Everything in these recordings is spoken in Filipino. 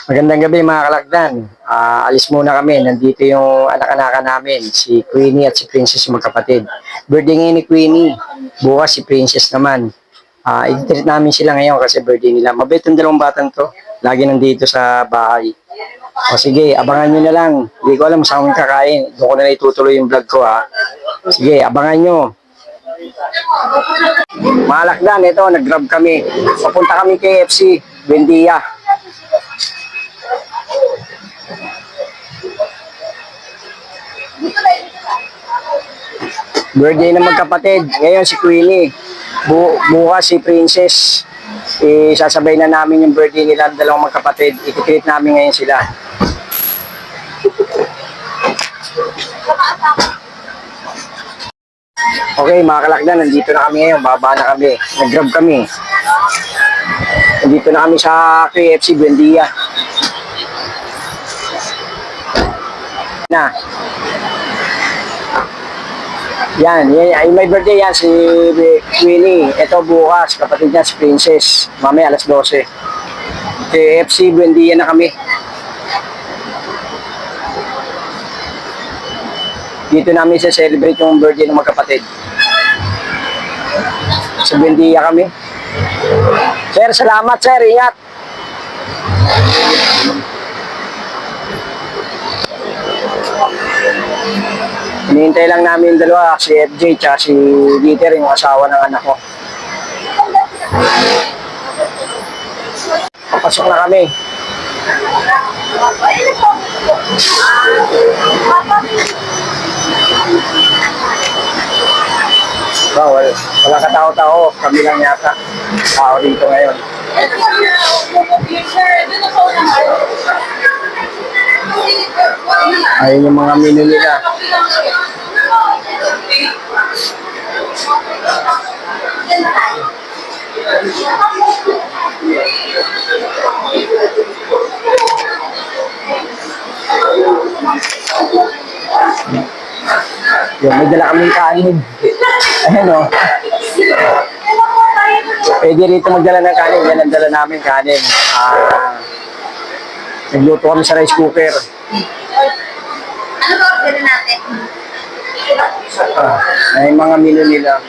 Magandang gabi mga kalagdan. Alis muna kami. Nandito yung anak-anakan namin, si Queenie at si Princess yung magkapatid. Birthday ngayon ni Queenie. Bukas si Princess naman. I-treat namin sila ngayon kasi birthday nila. Mabait yung dalawang batang to. Lagi nandito sa bahay. O sige, abangan nyo na lang. Hindi ko alam saan kami kakain. Doon ko na lang itutuloy yung vlog ko ha. Sige, abangan nyo. Mga kalagdan, ito, nag-grab kami. Papunta kami KFC, Buendia. Birthday ng magkapatid. Ngayon si Queenie. Bukas si Princess. Sasabay na namin yung birthday nila ng dalawang magkapatid. I-treat namin ngayon sila. Okay, mga kalakdan, nandito na kami ngayon. Baba na kami. Nag-grab kami. Nandito na kami sa KFC Buendia. Na. Yan, may birthday yan si Queenie. Ito bukas, kapatid niya si Princess. Mamaya alas 12. KFC Buendia na kami. Dito namin celebrate yung birthday ng magkapatid. Sa Buendia kami. Sir, salamat sir. Ingat. Hinihintay lang namin dalawa, si FJ at si Dieter, yung asawa ng anak ko. Papasok na kami. Wala katao-tao, kami lang yata. Tao dito ngayon. Ayun yung mga menu nila. Yung may dala kaming kanin. Ayan o. Pwede rito magdala ng kanin. Yan ang dala namin kanin. Nagluto kami sa rice cooker. Ano ba order natin? Ay mga menu nila.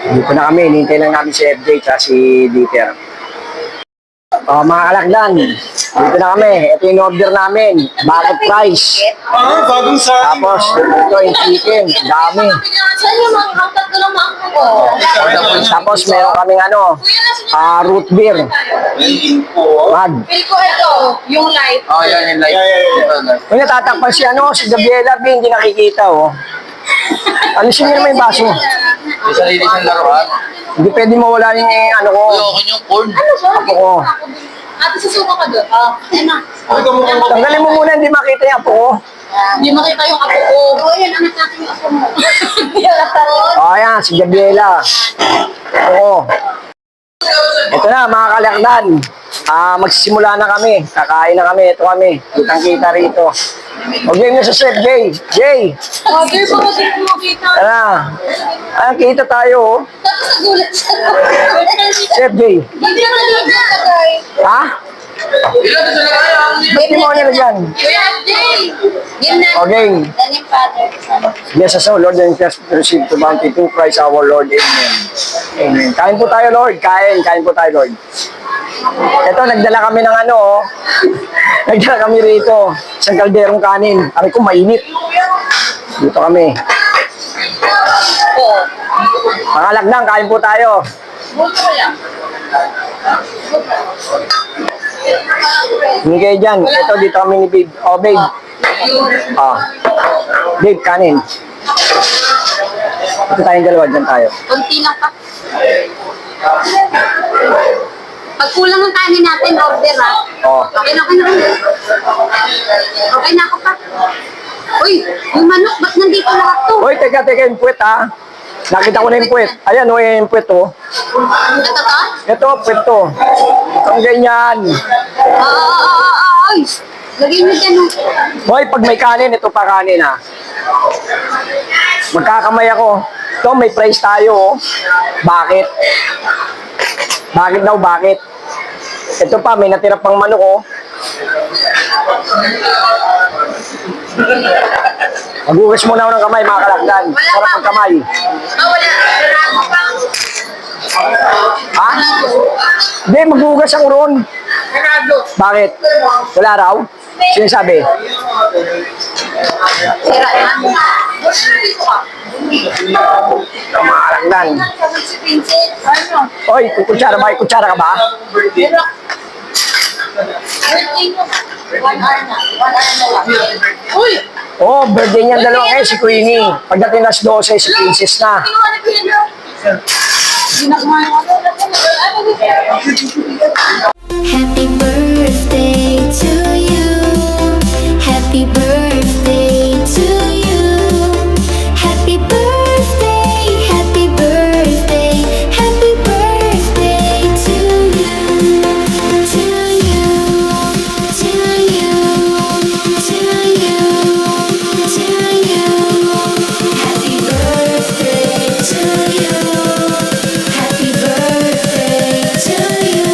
Dito na kami, hinihintay lang namin si FJ at si Dieter. Mga kalakdan, dito na kami. Ito yung order namin. Bakit price? Bagong sa Tapos, ito yung chicken. Dami. Saan yung mga hangtag ko lang maangko ko? Tapos, meron kaming root beer. Mag. Feel ko ito, yung light. yan yung light. Kung natatakpan si Gabriela, hindi nakikita, oh. Alisin niyo naman yung baso. May sarili siyang laruan. Hindi pwede mawala yung ko. Okay yung corn. Ano ba? Apo ko. Ate, susuka ka doon. Ayun na. Tanggalin mo muna, hindi makita yung apo ko. Hindi makita yung apo ko. Oo, yan ang natin yung apo mo. Yan ang taron. Ayan, si Gabriela. Oo. Ito na, mga kalakdan. Magsisimula na kami. Kakain na kami. Ito kami. Kitang-kita rito. Okay nyo sa chef, Jay. Jay! Father, baka di ko makita. Kita tayo, oh. Tapos nagulat siya. Chef Jay. Hindi naman nagulat ka, guys. Ha? Ba't di mo nilagyan? Yun na. Okay. Dani, Father. Bless us, O Lord, and just receive to bounty to Christ our Lord. Amen. Amen. Kain po tayo, Lord. Kain po tayo, Lord. Ito, nagdala kami ng nagdala kami rito. Isang kalderong kanin. Aray ko, mainit. Dito kami. Mga lagdang, kain po tayo. Hindi kayo dyan. Ito, dito kami ni Babe. Oh, Babe. Babe, kanin. Ito tayong dalawa, dyan tayo. Kunti lang pa. Pag kulang ng kanin natin, order ha. Oh. Okay na, okay na. Okay na ako pa. Uy, yung manok, ba't nandito lahat to? Hoy, teka, yung puwet ha. Nakita ko na yung puwet. Ayan, o yung puwet oh. Ito to? Ito, puwet to. Ang ganyan. Ay, lagay mo dyan. Hoy, pag may kanin, ito pa kanin ha. Magkakamay ako. Ito, may price tayo oh. Bakit? Bakit daw, bakit? Ito pa, may natira pang manok oh. Magugas muna ako ng kamay, mga kalakdan. Sarap ang kamay. Wala. Sarado pa. Ha? Hindi, magugas ako ron. Sarado. Bakit? Wala raw? Sino sabi? Sira yan. Dito ka. Mga kalakdan. Si Princess. Ano? Oy, kutsara ba? Kutsara ka ba? Pero, birthday mo na. 1 hour na. 1 hour na lang. Uy! Oh, birthday niyan dalawa ngayon si Queenie. Pagdating nas 12, si Princess na. Happy birthday to you. Happy birthday to you. Happy birthday, happy birthday, happy birthday to you. To you, to you, to you, to you. Happy birthday to you. Happy birthday to you.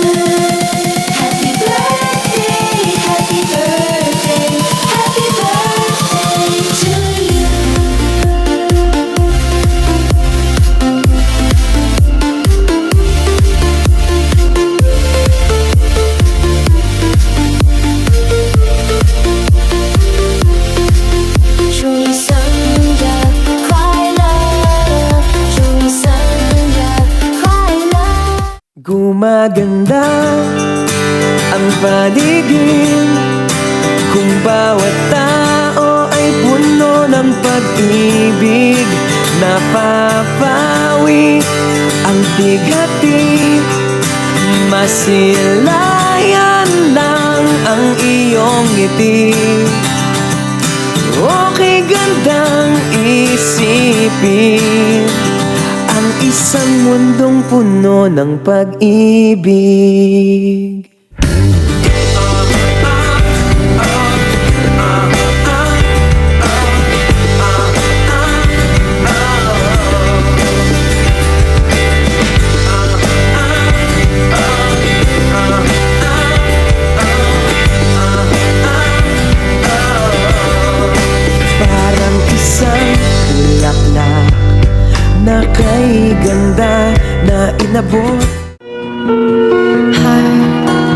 Happy birthday, happy birthday, happy birthday to you.祝你生日快乐，祝你生日快乐。 Gumaganda ang paligid kung bawat tao ay puno ng pag-ibig. Napapawi ang bigati, masilayan lang ang iyong ngiti. Okay, gandang isipin ang isang mundong puno ng pag-ibig. Parang isang bulaklak na kay ganda na inabot. Heart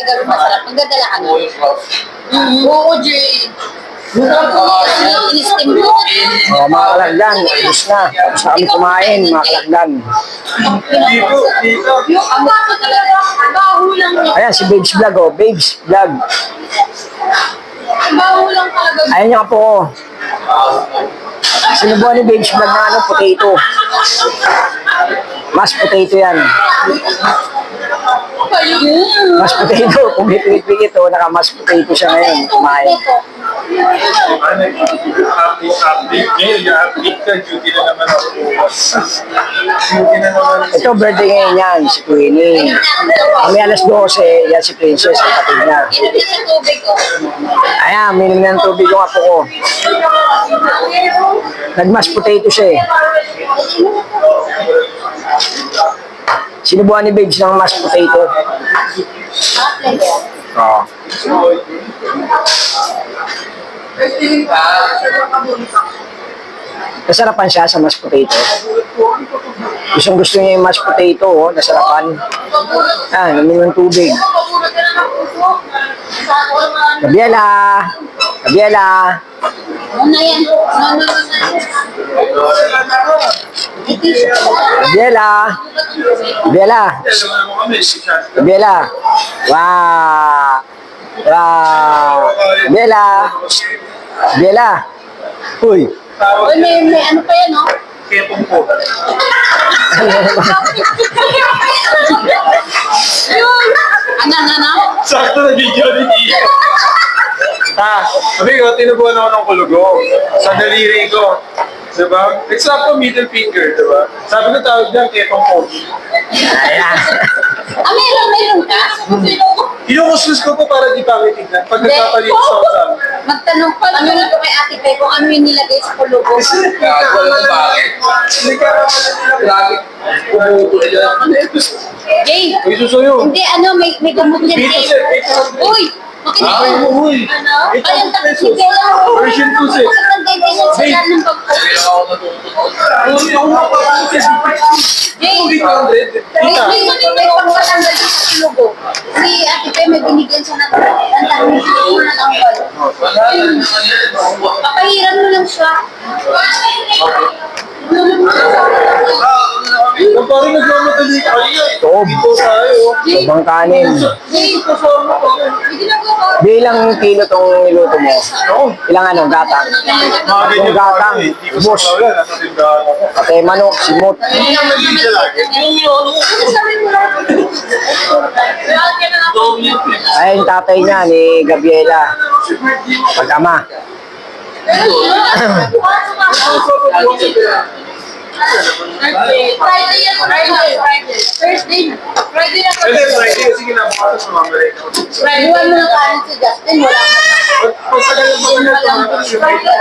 gawin masarap. Magdadala ka na. Oo, Jay. Ini-steam mo. O, mga kalagdan, ayos na. Tapos na kami kumain, mga kalagdan. Yung ang bago talaga, baho lang niya. Ayan, si Babes Vlog, oh. Babes Vlog. Baho lang talaga. Ayan yung apo ko. Sinubuan ni Babes Vlog na ano, potato. Mas potato yan. Mas potato. Kung pipigit-pigit, oh, naka-mas potato siya ngayon. Kumain. Update ngayon, i-update ka, duty na naman ako. Duty na naman. Ito, birthday ngayon yan, si Queenie. Kami alas 12, yan si Princess, kapatid niya. Inom na sa tubig ko. Ayan, minom na ng tubig yung apo ko. Nag-mas potato siya eh. Sinubuan ni Babes ng mashed potato. Oo. Nasarapan siya sa mashed potato. Gustong gusto niya yung mashed potato, oh, nasarapan. Ah, namin ng tubig. Gabriela! Gabriela! Ano yan? Gabriela! Gabriela! Gabriela! Wow! Wow! Gabriela! Gabriela! Uy! Uy, may ano pa yan, no? Kepong po. Ano? Sakto na video ni Tia. Sabi ko, tinubuan ako ng kulugong sa daliri ko. Diba? Eksakto middle finger, diba? Sabi ko tawag dyan, kepong po. Ayan! Meron ka? Inukuskus ko po para di pangit tignan. Pag nagpapalit sa usaw. Magtanong pa naman ako kay Ate Pe kung ano yung nilagay sa kulubong. Gago, alam mo bakit? Grabe. Pumupulo dyan. Jay, Uy, susuyo. hindi may gamot yan, Dito, Jay. sir. Uy! Makinig Ay, ko. uy. Ano? Ito, Ay, ang takot si pesos. Bella. Version 2, sir. Ang dentisyon sa lahat ng pagpo. Kaya ako natututo. Uy, ako napapalit. Jay, 800. may pagpatanggal sa kulubong. Si Ate Pe may binigyan siya ng ang dami ng angkol. Papahiram mo lang siya. Ang parang nagmamadali ka. Toob. Ito tayo. Sobrang kanin. Jay, may ginagawa. Bilang kilo tong niluto mo? Ilang ano, gatang? Mga ganyan Yung gatang, Hindi ko ubos. sa wala. Nasa tindahan ako. Pati manok, simot. Ay, yung tatay niya ni Gabriela. Pag-ama. Friday yan. Thursday. Friday na. Pwede, Friday. Sige na, bukas sa mga balik. Friday. Iwan mo ng kanin si Justin. Wala ka na. Pag sa ganun po na tumatas yung Friday na.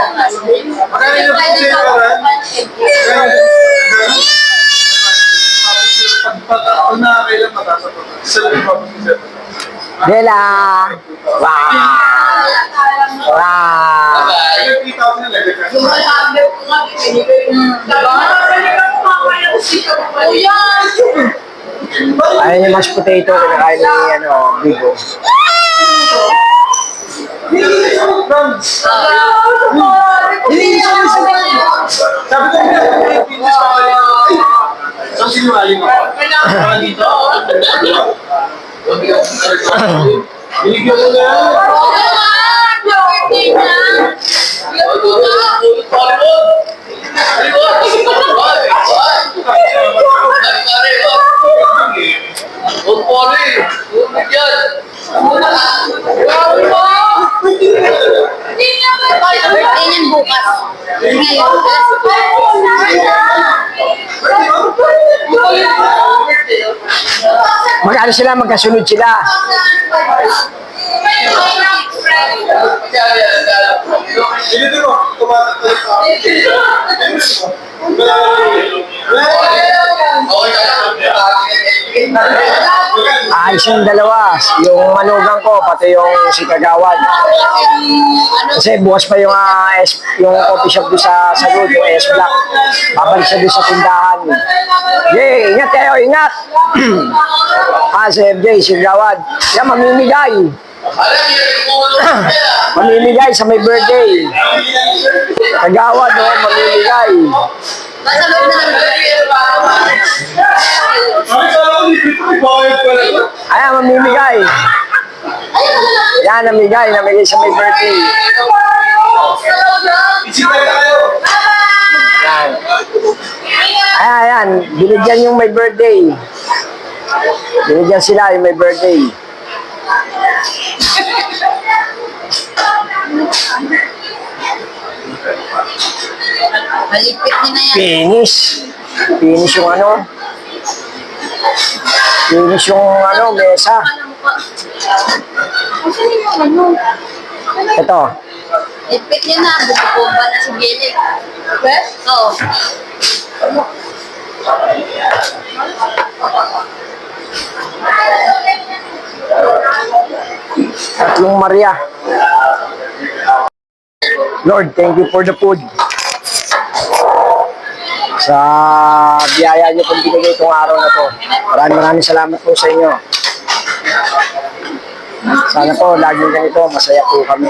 Magkano yung Friday na. pag nakakailan matasa pa. Sa lalim pa po siya. Bella! Wow! Wow! Bye. 3,000 na lagay ka. Ayun yung mashed potato, kinakain ni, ano, Bigo. Sabi ko, may finish pa kayo. Saan sinungaling ako? Saka dito. Binigyan ko na yan. Birthday niyan bukas. Ngayon. Magkano sila, magkasunod sila. Dito mo, tumatakot pa. Okay, Ayos yung dalawa. Yung manugang ko, pati yung si Kagawad. Kasi bukas pa yung, yung coffee shop doon sa Salud, yung S-Block. Babalik siya doon sa tindahan. Jay, ingat kayo, ingat! Si FJ, si Kagawad. Yan, mamimigay. Mamimigay sa may birthday. Kagawad, mamimigay. Basta loob na lang. Ay, sarap ni Pito, bayad pala to. Ayan, mamimigay. Yan, namigay sa may birthday. Isipin tayo. Yan. Ayan, binigyan yung may birthday. Binigyan sila yung may birthday. Malipit niya na yan. Finish. Finish yung ano. Finish yung ano, mesa. Ito. Lipit niya na. Bumba na sa gilid. Oo. Tatlong Maria. Lord, thank you for the food. Sa biyaya niyo pong binigay itong araw na to. Maraming salamat po sa inyo. Sana po, laging ganito, masaya po kami.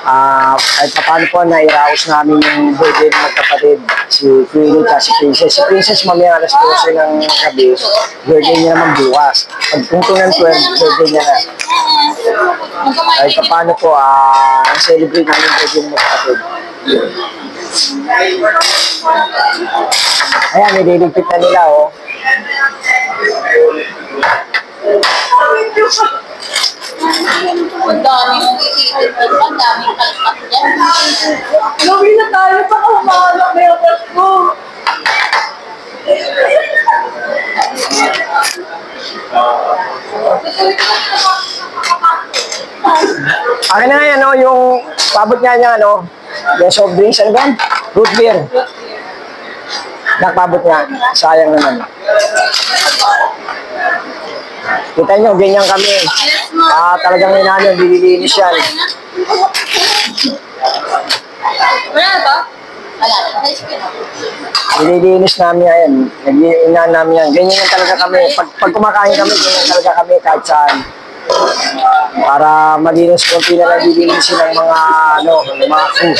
Kahit pa paano po, nairaos namin yung birthday ng magkapatid, si Queenie at si Princess. Si Princess, mamaya alas 12 ng gabi, birthday niya naman bukas. Pagpunto ng 12, birthday niya na. Kahit pa paano po, celebrate namin yung birthday ng magkapatid. Ayan, nililigpit na nila, oh. Ang dami mong iisip. Ang daming kalpak dyan. Gawin na tayo sa kumakalak na yung ko. Akin na nga yan, oh, yung pabot nga niya, ano, yung soft drinks, ano ba? Root beer. Nakpabot nga, sayang naman. Kita nyo, ganyan kami. Talagang inano, dililinis yan. Wala ba? Wala. Dililinis namin yan. Nag-iinan namin yan. Ganyan yan talaga kami. Pag kumakain kami, ganyan talaga kami kahit saan. Para malinis konti na lang dilinisin ng mga, ano, mga food.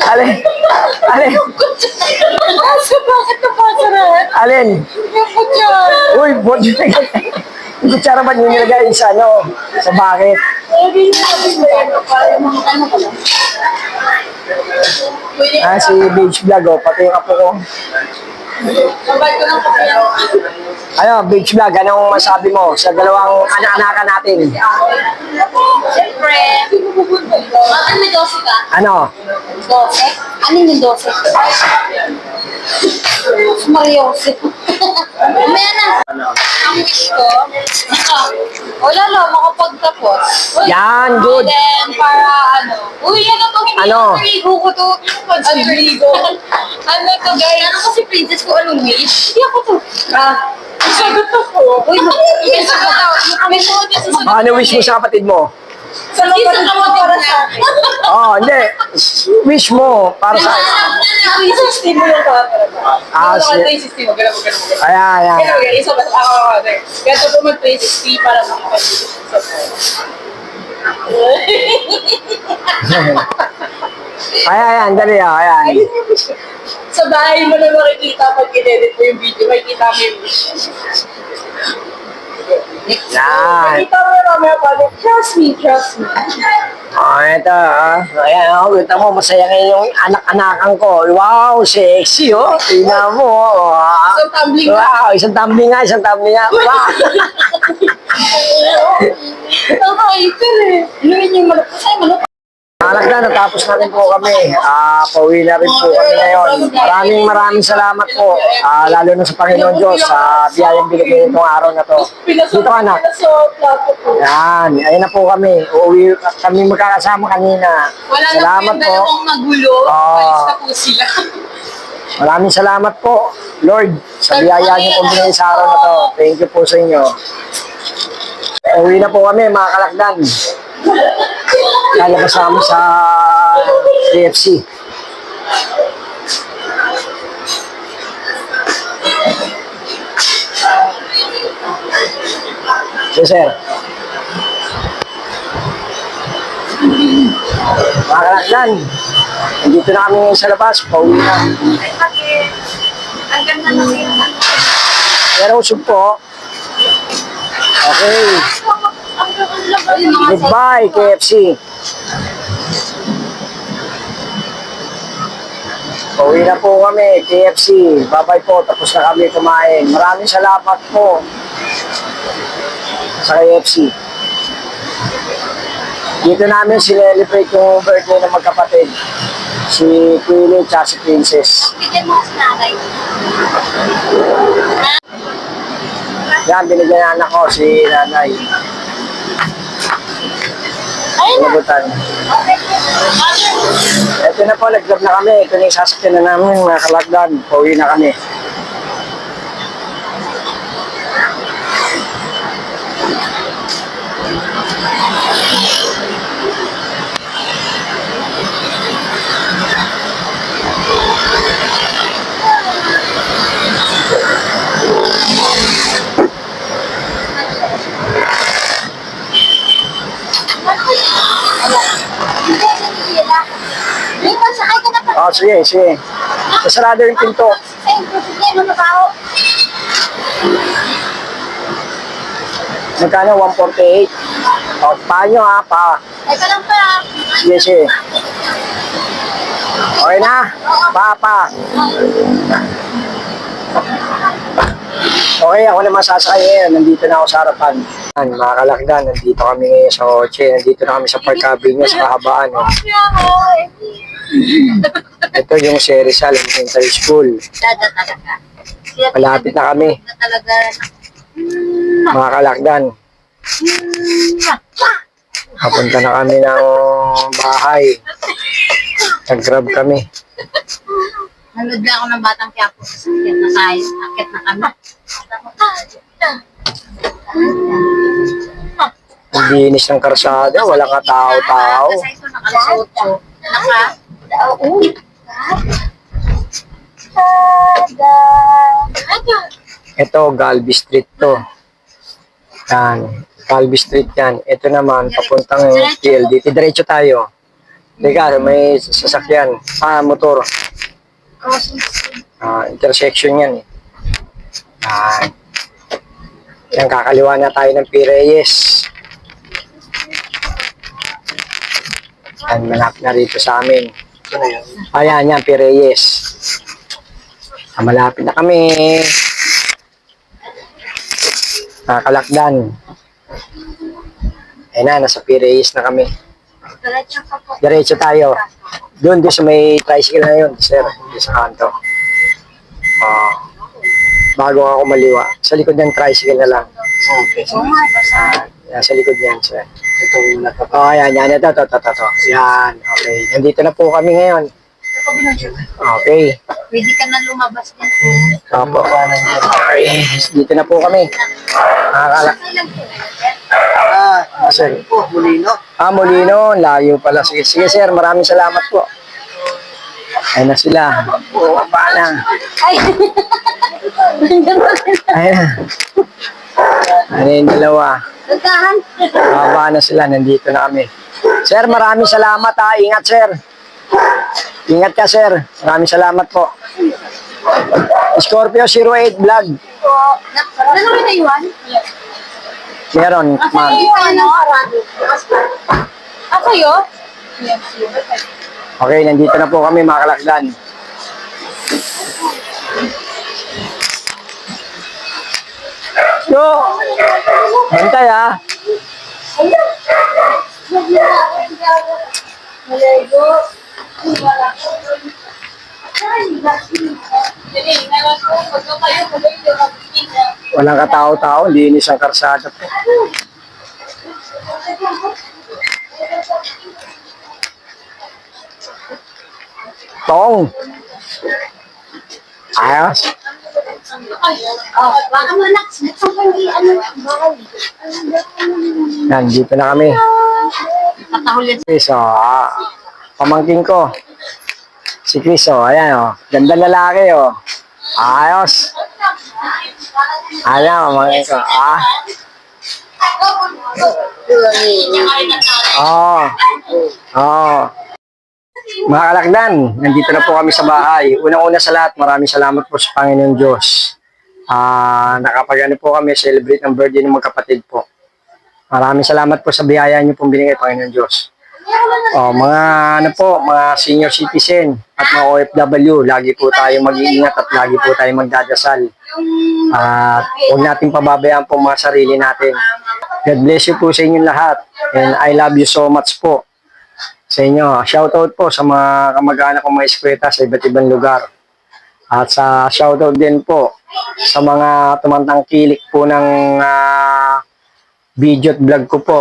Alin? Alin? Kaso bakit napasarahan? Alin? Yung kutsara. Uy, buwan yung yung kutsara ba nyo nilagay sa ano? Sa bakit? Sabi niya, para yung mga ano ko lang. Si Beach Vlog, oh, pati yung apo ko. Sabay ko ng kape. Ano, Beach Vlog, anong masabi mo sa dalawang anak-anakan natin? Siyempre. Bakit may 12 ka? Ano? 12? Ano yung 12? Mario Jose. Mamaya na. Ang wish ko, wala lang, makapagtapos. Yan, good. Then, para ano, uy, ano to, hindi Ano? yung ligo ko to. Ligo. Ano to, guys? Ano kasi princess ko, anong wish? Hindi ako to. Sagot ako. Uy, may sagot daw. May sagot yung susunod. Ano wish mo sa kapatid mo? Sa Hindi kapatid sa ko kapatid para na. sa akin. Hindi. Wish mo para sa... 360 mo yung camera. Sige. 360 mo, ganun mo, ganun mo. Ayan. Ganun, isa ba? Ganito po mag 360 para makapag-video sa Ayan, dali, ayan. Ayun yung wish ko. Sa bahay mo na makikita pag in-edit mo yung video, makikita mo yung wish. Yan. Makikita mo yung mamaya pa, trust me, trust me. Ito, ayan, kita mo, masaya ngayon yung anak-anakan ko. Wow, sexy, oh. Tingnan mo, oh. Isang tumbling na. Wow, isang tumbling nga, isang tumbling nga. Wow. Ang hyper eh. Inumin yung manok. Kasi manok. Alak na natapos na rin po kami. Pauwi na rin po kami ngayon. Maraming salamat po. Lalo na sa Panginoon Diyos sa biyayang binigay nitong araw na to. Dito ka na. Sa plato po. Yan, ayun na po kami. Uuwi kami magkakasama kanina. Wala na po Salamat yung dalawang magulo. Oo. Palis na po sila. Maraming salamat po, Lord, sa biyaya niyo po binigay sa araw na to. Thank you po sa inyo. Uwi na po kami, mga kalakdan. Lalabas kami sa KFC. Yes, sir. Mga kalakdan, nandito na kami ngayon sa labas. Pauwi na. Ang ganda na yun. Pero usog po. Okay. Goodbye, KFC. Pauwi na po kami, KFC. Bye-bye po, tapos na kami kumain. Maraming salamat po sa KFC. Dito namin sinelebrate yung birthday ng magkapatid. Si Queenie at si Princess. Bigyan mo sa nanay. Yan, binigyan na anak ko, si nanay. Pinabutan. Ito na po, nag-grab na kami. Ito na yung sasakyan na namin, mga kalagdan. Pauwi na kami. Dito, sakay ka na pa. Oh, sige, sige. Masarado yung pinto. Ay, sige, ano na tao? Magkano? 148. O, paano ha? Ay, ka lang pa. Sige, sige. Okay na? Pa. Okay, ako naman sasakay ngayon. Nandito na ako sa harapan. Mga kalakdan, nandito kami ngayon sa kotse. Nandito na kami sa Park Avenue sa kahabaan. Oh. Ito yung si Rizal Elementary School. Dada talaga. Malapit na kami. Na talaga. Mga kalakdan. Papunta na kami ng bahay. Nag-grab kami. Nanood lang ako ng Batang Quiapo. Sakit na tayo. Sakit na kami. Ang linis ng karsada. Walang katao-tao. Kasi ito nakalasotso. Ito, Galvey Street to. Yan. Galvey Street yan. Ito naman, papuntang PLDT. Diretso tayo. Teka, may sasakyan. Motor. Intersection yan eh. Yan. Yan, kakaliwa na tayo ng P. Reyes. Yan, malapit na rito sa amin. Ayan, yan, P. Reyes. Malapit na kami. Nakakalakdan. Ayan na, nasa P. Reyes na kami. Diretso tayo. Doon sa may tricycle na yun, sir. Doon sa kanto. Bago ako maliwa. Sa likod ng tricycle na lang. Okay. Sa likod niyan, sir. Ayan, yan. Ito. Yan, okay. Nandito na po kami ngayon. Okay. Pwede ka na lumabas din. Opo. Okay. Dito na po kami. Nakakalak. Sir. Molino. Molino. Layo pala. Sige, sir. Maraming salamat po. Ayun na sila. Paano? Ay! Ayun na. Ano yung dalawa? Nagkahan. Baba na sila. Nandito na kami. Sir, maraming salamat ha. Ingat, sir. Ingat ka, sir. Maraming salamat po. Scorpio 08 Vlog. Ano mo na iwan? Meron, ma'am. Ano? Ako yun? Okay, nandito na po kami, mga kalakdan. Yo! Bantay, ha? Malego. Walang katao-tao, linis ang karsada po. Tong! Ayos. Oh, baka mo nak, buksan ko yung ano, bawal. Yan, dito na kami. Tatahulin. Chris, pamangking ko. Si Chris, ayan, ganda lalaki, Ayos. Ayan, pamangking ko. Mga kalakdan, nandito na po kami sa bahay. Unang-una sa lahat, maraming salamat po sa Panginoon Diyos. Nakapag-ano po kami, celebrate ng birthday ng magkapatid po. Maraming salamat po sa biyaya niyo pong binigay, Panginoon Diyos. Mga senior citizen at mga OFW, lagi po tayo mag-iingat at lagi po tayo magdadasal. At huwag natin pababayaan po mga sarili natin. God bless you po sa inyong lahat. And I love you so much po sa inyo. Shoutout po sa mga kamag-anak kong mga eskweta sa iba't ibang lugar. At sa shoutout din po sa mga tumantangkilik po ng video at vlog ko po.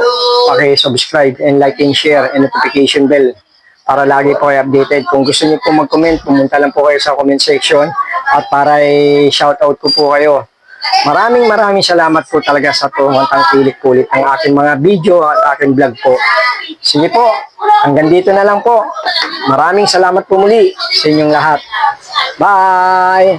Paki-subscribe and like and share and notification bell para lagi po kayo updated. Kung gusto niyo po mag-comment, pumunta lang po kayo sa comment section at para i-shoutout ko po kayo. Maraming salamat po talaga sa tumantangkilik po ulit ng aking mga video at aking vlog po. Sige po, hanggang dito na lang po. Maraming salamat po muli sa inyong lahat. Bye!